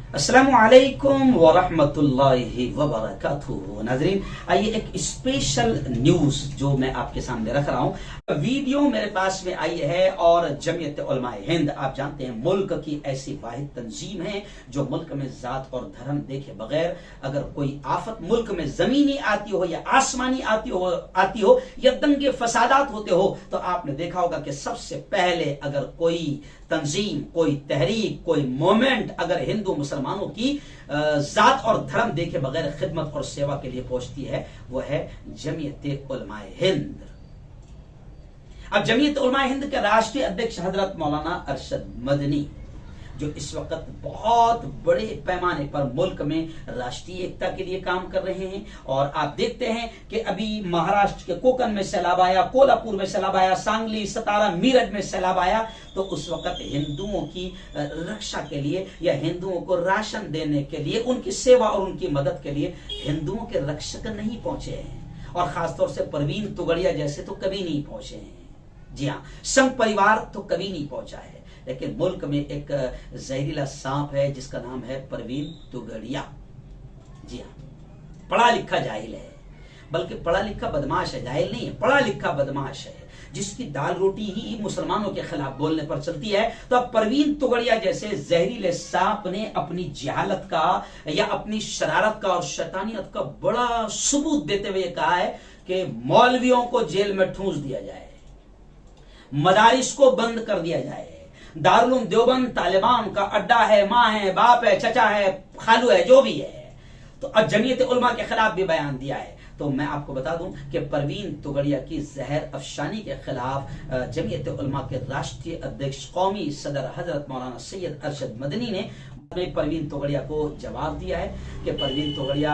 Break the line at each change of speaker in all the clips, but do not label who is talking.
अस्सलामु अलैकुम वरहमतुल्लाहि वबरकातुहू। नाज़रीन, आइए एक स्पेशल न्यूज जो मैं आपके सामने रख रहा हूँ। वीडियो मेरे पास में आई है और जमीयत उलमाए हिंद, आप जानते हैं मुल्क की ऐसी वाहिद तंजीम है जो मुल्क में जात और धर्म देखे बगैर अगर कोई आफत मुल्क में जमीनी आती हो या आसमानी आती हो या दंगे फसादात होते हो तो आपने देखा होगा कि सबसे पहले अगर कोई तंजीम, कोई तहरीक, कोई मोमेंट अगर हिंदू मुसलमानों की जात और धर्म देखे बगैर खिदमत और सेवा के लिए पहुंचती है, वो है जमीयत उलमाए हिंद। अब जमीयत उलमाए हिंद के राष्ट्रीय अध्यक्ष हजरत मौलाना अरशद मदनी जो इस वक्त बहुत बड़े पैमाने पर मुल्क में राष्ट्रीय एकता के लिए काम कर रहे हैं, और आप देखते हैं कि अभी महाराष्ट्र के कोकन में सैलाब आया, कोल्हापुर में सैलाब आया, सांगली, सतारा, मीरठ में सैलाब आया, तो उस वक्त हिंदुओं की रक्षा के लिए या हिंदुओं को राशन देने के लिए, उनकी सेवा और उनकी मदद के लिए हिंदुओं के रक्षक नहीं पहुंचे हैं, और खासतौर से परवीन तुगड़िया जैसे तो कभी नहीं पहुंचे हैं। जी हाँ, संघ परिवार तो कभी नहीं पहुंचा है, लेकिन मुल्क में एक जहरीला सांप है जिसका नाम है परवीन तुगड़िया। जी हाँ, पढ़ा लिखा जाहिल है, बल्कि पढ़ा लिखा बदमाश है, जाहिल नहीं है, पढ़ा लिखा बदमाश है, जिसकी दाल रोटी ही मुसलमानों के खिलाफ बोलने पर चलती है। तो अब परवीन तुगड़िया जैसे जहरीले सांप ने अपनी जहालत का या अपनी शरारत का और शैतानियत का बड़ा सबूत देते हुए कहा है कि मौलवियों को जेल में ठूंस दिया जाए, मदारिस को बंद कर दिया जाए, दारुल देवबंद तालिबान का अड्डा है, माँ है, बाप है, चचा है, खालू है, जो भी है। तो अब जमीयत उलमा के खिलाफ भी बयान दिया है। तो मैं आपको बता दूं कि परवीन तुगड़िया की जहर अफशानी के खिलाफ जमीयत उलमा के राष्ट्रीय अध्यक्ष कौमी सदर हजरत मौलाना सैयद अरशद मदनी ने परवीन तुगड़िया को जवाब दिया है कि परवीन तुगड़िया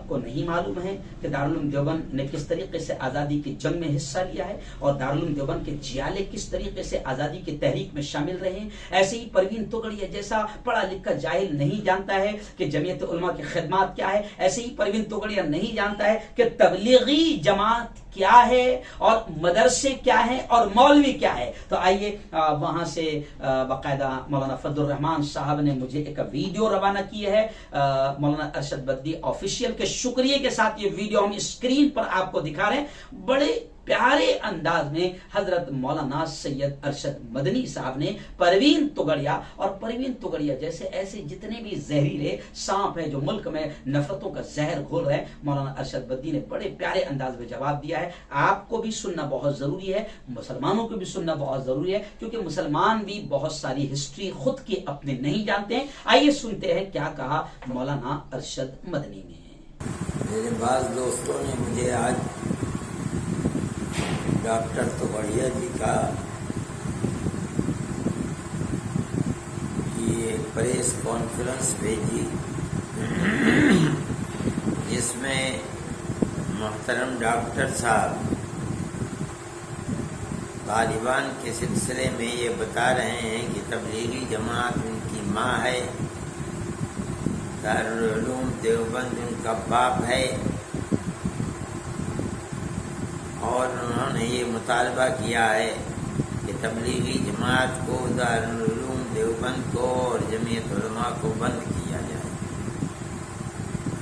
को नहीं मालूम है कि दारुल देवबंद ने किस तरीके से आज़ादी की जंग में हिस्सा लिया है और दारुल देवबंद के जियाले किस तरीके से आज़ादी की तहरीक में शामिल रहे हैं। ऐसे ही परवीन तुगड़िया जैसा पढ़ा लिखा जाहिल नहीं जानता है कि जमीयत उलमा की खिदमत क्या है। ऐसे ही परवीन तुगड़िया नहीं जानता है कि तबलीगी जमात क्या है और मदरसे क्या है और मौलवी क्या है। तो आइए वहां से बाकायदा मौलाना फजलुर रहमान साहब ने मुझे एक वीडियो रवाना की है मौलाना अरशद मदनी ऑफिशियल के शुक्रिया के साथ। ये वीडियो हम स्क्रीन पर आपको दिखा रहे हैं। बड़े प्यारे अंदाज में हजरत मौलाना सैयद अरशद मदनी साहब ने परवीन तुगड़िया और परवीन तुगड़िया जैसे ऐसे जितने भी जहरीले सांप है जो मुल्क में नफरतों का जहर घोल रहे हैं, मौलाना अरशद मदनी ने बड़े प्यारे अंदाज में जवाब दिया है। आपको भी सुनना बहुत जरूरी है, मुसलमानों को भी सुनना बहुत जरूरी है, क्योंकि मुसलमान भी बहुत सारी हिस्ट्री खुद की अपने नहीं जानते हैं। आइए सुनते हैं क्या कहा मौलाना अरशद मदनी ने।
मेरे बाज़ दोस्तों ने मुझे आज डॉक्टर तुगड़िया जी का ये प्रेस कॉन्फ्रेंस भेजी जिसमें मोहतरम डॉक्टर साहब तालिबान के सिलसिले में ये बता रहे हैं कि तबलीगी जमात उनकी माँ है, दारुल उलूम देवबंद उनका बाप है, और उन्होंने ये मुतालबा किया है कि तबलीगी जमात को, दारुल उलूम देवबंद को और जमीयत उलमा को बंद किया जाए।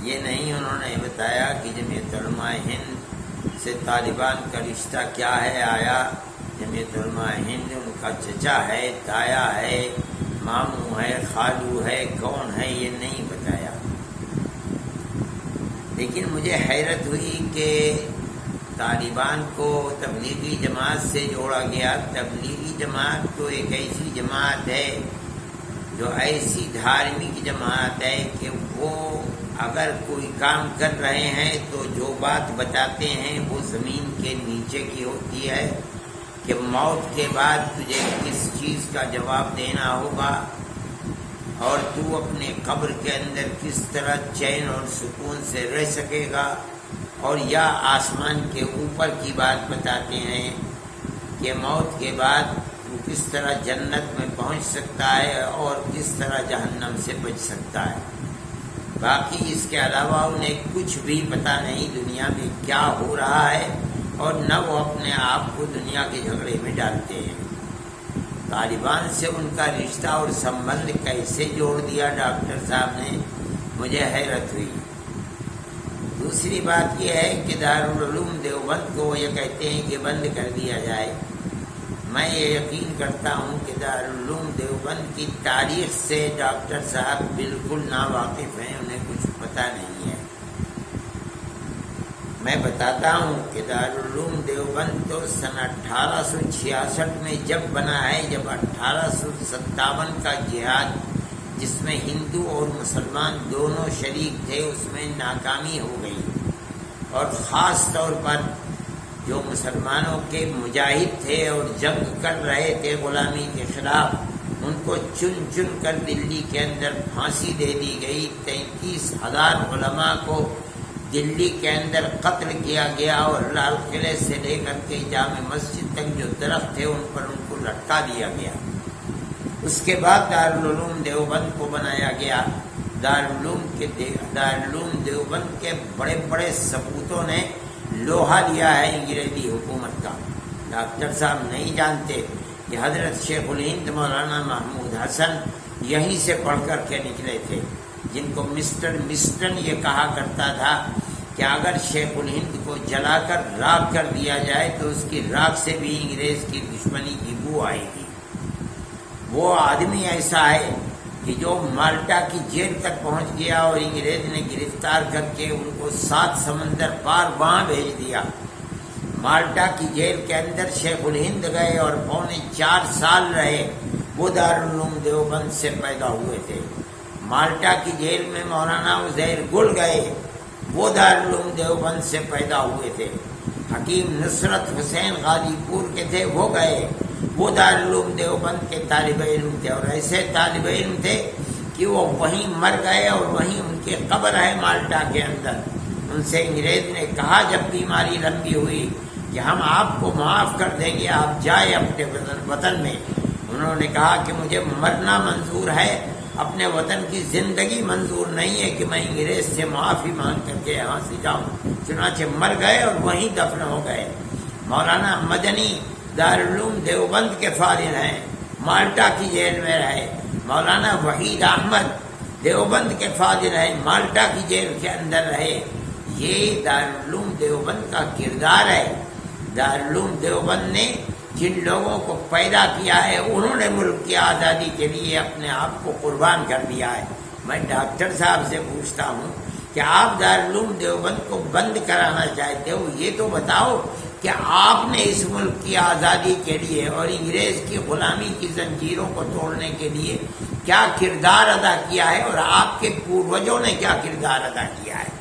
ये नहीं उन्होंने बताया कि जमीयत उलमा हिंद से तालिबान का रिश्ता क्या है। आया जमीयत उलमा हिंद उनका चचा है, ताया है, मामू है, खालू है, कौन है, ये नहीं बताया। लेकिन मुझे हैरत हुई कि तालिबान को तबलीगी जमात से जोड़ा गया। तबलीगी जमात तो एक ऐसी जमात है जो ऐसी धार्मिक जमात है कि वो अगर कोई काम कर रहे हैं तो जो बात बताते हैं वो ज़मीन के नीचे की होती है कि मौत के बाद तुझे किस चीज़ का जवाब देना होगा और तू अपने कब्र के अंदर किस तरह चैन और सुकून से रह सकेगा। और या आसमान के ऊपर की बात बताते हैं कि मौत के बाद तू किस तरह जन्नत में पहुंच सकता है और किस तरह जहन्नम से बच सकता है। बाकी इसके अलावा उन्हें कुछ भी पता नहीं दुनिया में क्या हो रहा है, और न वो अपने आप को दुनिया के झगड़े में डालते हैं। तालिबान से उनका रिश्ता और संबंध कैसे जोड़ दिया डॉक्टर साहब ने, मुझे हैरत हुई। दूसरी बात यह है कि दारुल उलूम देवबंद को ये कहते हैं कि बंद कर दिया जाए। मैं ये यकीन करता हूँ कि दारुल उलूम देवबंद की तारीख से डॉक्टर साहब बिल्कुल नावाकिफ हैं, उन्हें कुछ पता नहीं है। मैं बताता हूँ कि दारुल उलूम देवबंद तो सन 1866 में जब बना है, जब 1857 का जिहाद जिसमें हिंदू और मुसलमान दोनों शरीक थे उसमें नाकामी हो गई, और ख़ास तौर पर जो मुसलमानों के मुजाहिद थे और जंग कर रहे थे गुलामी के खिलाफ, उनको चुन चुन कर दिल्ली के अंदर फांसी दे दी गई। 33,000 उलमा को दिल्ली के अंदर कत्ल किया गया, और लाल किले से लेकर के जामे मस्जिद तक जो दरख्त थे उन पर उनको लटका दिया गया। उसके बाद दारुल उलूम देवबंद को बनाया गया। दारुल उलूम देवबंद के बड़े बड़े सपूतों ने लोहा लिया है अंग्रेजी हुकूमत का। डॉक्टर साहब नहीं जानते कि हजरत शेखुल हिंद मौलाना महमूद हसन यहीं से पढ़ कर के निकले थे, जिनको मिस्टर मिस्टन ये कहा करता था कि अगर शेखुल हिंद को जलाकर राख कर दिया जाए तो उसकी राख से भी अंग्रेज की दुश्मनी की बू आएगी। वो आदमी ऐसा है कि जो माल्टा की जेल तक पहुंच गया और अंग्रेज ने गिरफ्तार करके उनको 7 समंदर पार वहां भेज दिया। माल्टा की जेल के अंदर शेखुल हिंद गए और 4.25 साल रहे। वो दारुल उलूम देवबंद से पैदा हुए थे। माल्टा की जेल में मौलाना उज़ैर गुल गए, वो दारुल उलूम देवबंद से पैदा हुए थे। हकीम नुसरत हुसैन गाजीपुर के थे, वो गए, वो दारुल उलूम देवबंद के तालिब इल्म थे, और ऐसे तालिब इल्म थे कि वो वहीं मर गए और वहीं उनकी कब्र है माल्टा के अंदर। उनसे अंग्रेज ने कहा जब बीमारी लंबी हुई कि हम आपको माफ़ कर देंगे, आप जाए अपने वतन में। उन्होंने कहा कि मुझे मरना मंजूर है, अपने वतन की जिंदगी मंजूर नहीं है कि मैं अंग्रेज से माफ़ी मांग करके यहाँ से जाऊँ। चुनाचे मर गए और वहीं दफन हो गए। मौलाना मदनी दारुल उलूम देवबंद के फारिग हैं, माल्टा की जेल में रहे। मौलाना वहीद अहमद देवबंद के फारिग हैं, माल्टा की जेल के अंदर रहे। ये दारुल उलूम देवबंद का किरदार है। दारुल उलूम देवबंद ने जिन लोगों को पैदा किया है, उन्होंने मुल्क की आज़ादी के लिए अपने आप को कुर्बान कर दिया है। मैं डॉक्टर साहब से पूछता हूँ कि आप दारुल उलूम देवबंद को बंद कराना चाहते हो, ये तो बताओ कि आपने इस मुल्क की आज़ादी के लिए और अंग्रेज की गुलामी की जंजीरों को तोड़ने के लिए क्या किरदार अदा किया है, और आपके पूर्वजों ने क्या किरदार अदा किया है।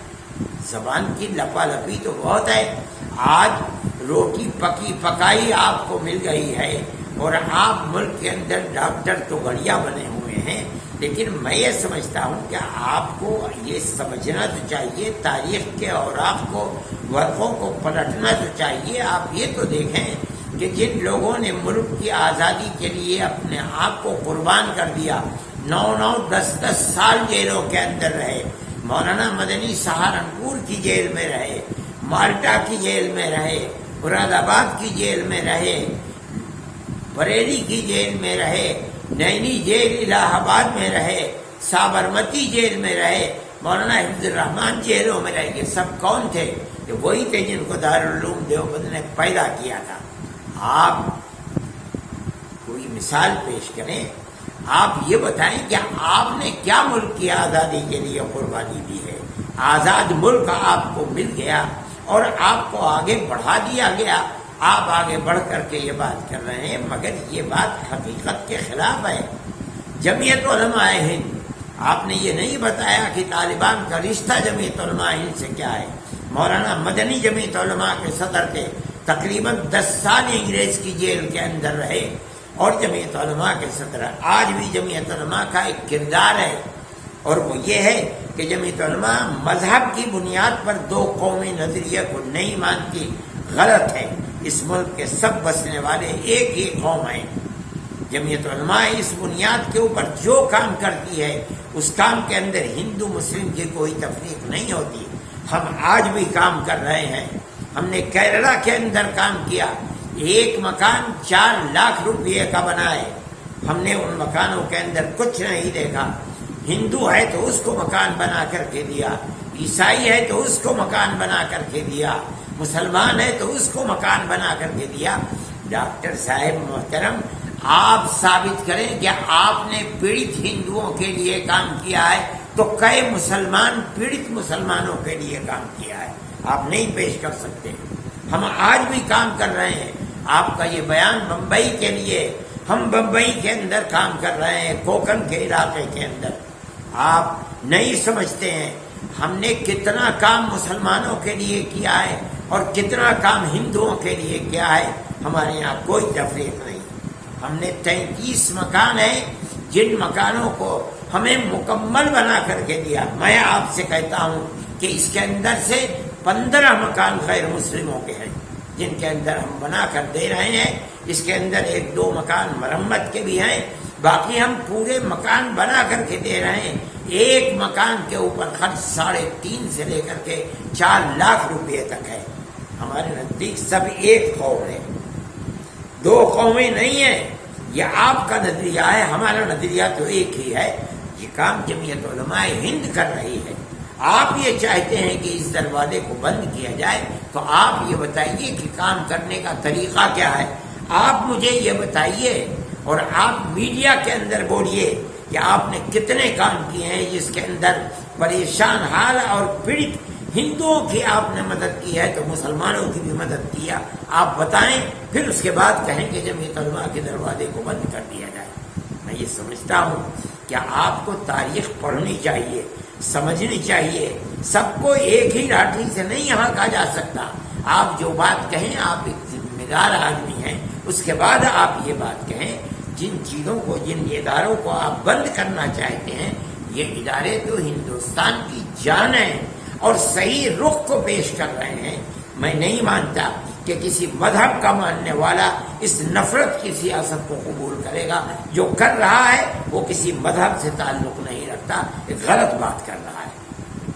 ज़बान की लपालपी तो बहुत है। आज रोटी पकी पकाई आपको मिल गई है, और आप मुल्क के अंदर डॉक्टर तो बढ़िया बने हुए हैं, लेकिन मैं ये समझता हूँ कि आपको ये समझना तो चाहिए, तारीख के और आपको वर्कों को पलटना तो चाहिए। आप ये तो देखें कि जिन लोगों ने मुल्क की आज़ादी के लिए अपने आप को कुर्बान कर दिया, 9-9, 10-10 साल जेलों के अंदर रहे। मौलाना मदनी सहारनपुर की जेल में रहे, माल्टा की जेल में रहे, मुरादाबाद की जेल में रहे, बरेली की जेल में रहे, नैनी जेल इलाहाबाद में रहे, साबरमती जेल में रहे, मौलाना हिफ्जुर रहमान जेलों में रहे। ये सब कौन थे? ये वही थे जिनको दारुल उलूम देवबंद ने पैदा किया था। आप कोई मिसाल पेश करें, आप ये बताएं कि आपने क्या मुल्क की आज़ादी के लिए कुर्बानी दी है। आज़ाद मुल्क आपको मिल गया और आपको आगे बढ़ा दिया गया। आप आगे बढ़ करके ये बात कर रहे हैं, मगर ये बात हकीकत के खिलाफ है। जमीयत उलमा हिंद, आपने ये नहीं बताया कि तालिबान का रिश्ता जमीयत उलमा हिंद से क्या है। मौलाना मदनी जमीयत उलमा के सदर थे, तकरीबन 10 साल अंग्रेज की जेल के अंदर रहे और जमीयत उलमा के सदर। आज भी जमीयत उलमा का एक किरदार है, और वो ये है कि जमीयत उलमा मजहब की बुनियाद पर 2 कौमी नजरिए को नहीं मानती। गलत है। इस मुल्क के सब बसने वाले एक ही कौम है। जमीयत उलमा इस बुनियाद के ऊपर जो काम करती है, उस काम के अंदर हिंदू मुस्लिम की कोई तफरीक नहीं होती। हम आज भी काम कर रहे हैं। हमने केरला के अंदर काम किया। एक मकान 4 लाख रुपये का बना है। ہم نے ان مکانوں کے اندر کچھ نہیں دیکھا. ہندو ہے تو اس کو مکان بنا کر کے دیا، عیسائی ہے تو اس کو مکان بنا کر کے دیا، مسلمان ہے تو اس کو مکان بنا کر کے دیا. ڈاکٹر صاحب محترم، آپ ثابت کریں کہ آپ نے پیڑت ہندوؤں کے لیے کام کیا ہے تو کئی مسلمان پیڑت مسلمانوں کے لیے کام کیا ہے؟ آپ نہیں پیش کر سکتے. ہم آج بھی کام کر رہے ہیں. آپ کا یہ بیان بمبئی کے لیے، ہم بمبئی کے اندر کام کر رہے ہیں، کوکن کے علاقے کے اندر. آپ نہیں سمجھتے ہیں ہم نے کتنا کام مسلمانوں کے لیے کیا ہے اور کتنا کام ہندوؤں کے لیے کیا ہے. ہمارے یہاں کوئی تفریق نہیں. ہم نے 33 مکان ہیں جن مکانوں کو ہمیں مکمل بنا کر کے دیا. میں آپ سے کہتا ہوں کہ اس کے اندر سے 15 مکان غیر مسلموں کے ہیں جن کے اندر ہم بنا کر دے رہے ہیں. اس کے اندر 1-2 مکان مرمت کے بھی ہیں، باقی ہم پورے مکان بنا کر کے دے رہے ہیں. ایک مکان کے اوپر خرچ 3.5 سے لے کر کے 4 لاکھ روپے تک ہے. ہمارے نزدیک سب ایک قوم ہے، 2 قومیں نہیں ہیں. یہ آپ کا نظریہ ہے، ہمارا نظریہ تو ایک ہی ہے. یہ کام جمعیت علماء ہند کر رہی ہے. آپ یہ چاہتے ہیں کہ اس دروازے کو بند کیا جائے تو آپ یہ بتائیے کہ کام کرنے کا طریقہ کیا ہے. آپ مجھے یہ بتائیے اور آپ میڈیا کے اندر بولیے کہ آپ نے کتنے کام کیے ہیں جس کے اندر پریشان حال اور پیڑت ہندوؤں کی آپ نے مدد کی ہے تو مسلمانوں کی بھی مدد کیا. آپ بتائیں، پھر اس کے بعد کہیں کہ جمعیت علماء کے دروازے کو بند کر دیا جائے. میں یہ سمجھتا ہوں کہ آپ کو تاریخ پڑھنی چاہیے، سمجھنی چاہیے. سب کو ایک ہی لاٹھی سے نہیں یہاں کہا جا سکتا. آپ جو بات کہیں، آپ ایک ذمہ دار آدمی ہیں، اس کے بعد آپ یہ بات کہیں. جن چیزوں کو، جن اداروں کو آپ بند کرنا چاہتے ہیں، یہ ادارے تو ہندوستان کی جان ہیں اور صحیح رخ کو پیش کر رہے ہیں. میں نہیں مانتا کہ کسی مذہب کا ماننے والا اس نفرت کی سیاست کو قبول کرے گا. جو کر رہا ہے وہ کسی مذہب سے تعلق نہیں رکھتا، ایک غلط بات کر رہا ہے.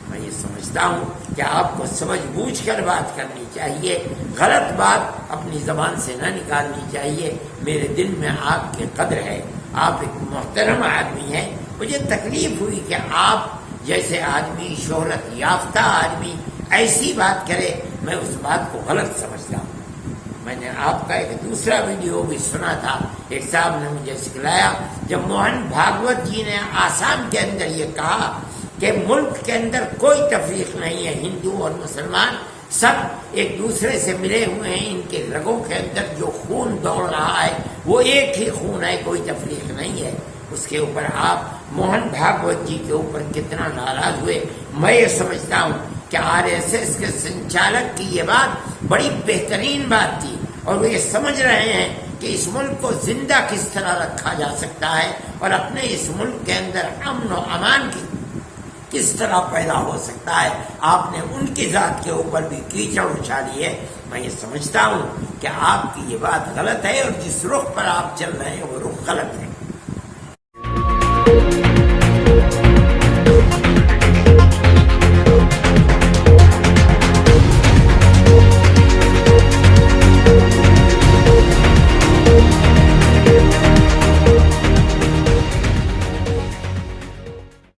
میں یہ سمجھتا ہوں کہ آپ کو سمجھ بوجھ کر بات کرنی چاہیے، غلط بات اپنی زبان سے نہ نکالنی چاہیے. میرے دل میں آپ کی قدر ہے، آپ ایک محترم آدمی ہیں. مجھے تکلیف ہوئی کہ آپ جیسے آدمی، شہرت یافتہ آدمی ایسی بات کرے. میں اس بات کو غلط سمجھتا ہوں. میں نے آپ کا ایک دوسرا ویڈیو بھی سنا تھا. ایک صاحب نے مجھے سکھلایا جب موہن بھاگوت جی نے آسام کے اندر یہ کہا کہ ملک کے اندر کوئی تفریق نہیں ہے، ہندو اور مسلمان سب ایک دوسرے سے ملے ہوئے ہیں، ان کے رگوں کے اندر جو خون دوڑ رہا ہے وہ ایک ہی خون ہے، کوئی تفریق نہیں ہے. اس کے اوپر آپ موہن بھاگوت جی کے اوپر کتنا ناراض ہوئے. میں یہ سمجھتا ہوں کہ RSS کے سنچالک کی یہ بات بڑی بہترین بات تھی اور وہ یہ سمجھ رہے ہیں کہ اس ملک کو زندہ کس طرح رکھا جا سکتا ہے اور اپنے اس ملک کے اندر امن و امان کی کس طرح پیدا ہو سکتا ہے. آپ نے ان کی ذات کے اوپر بھی کیچڑ اچھالی ہے. میں یہ سمجھتا ہوں کہ آپ کی یہ بات غلط ہے اور جس رخ پر آپ چل رہے ہیں وہ رخ غلط ہے.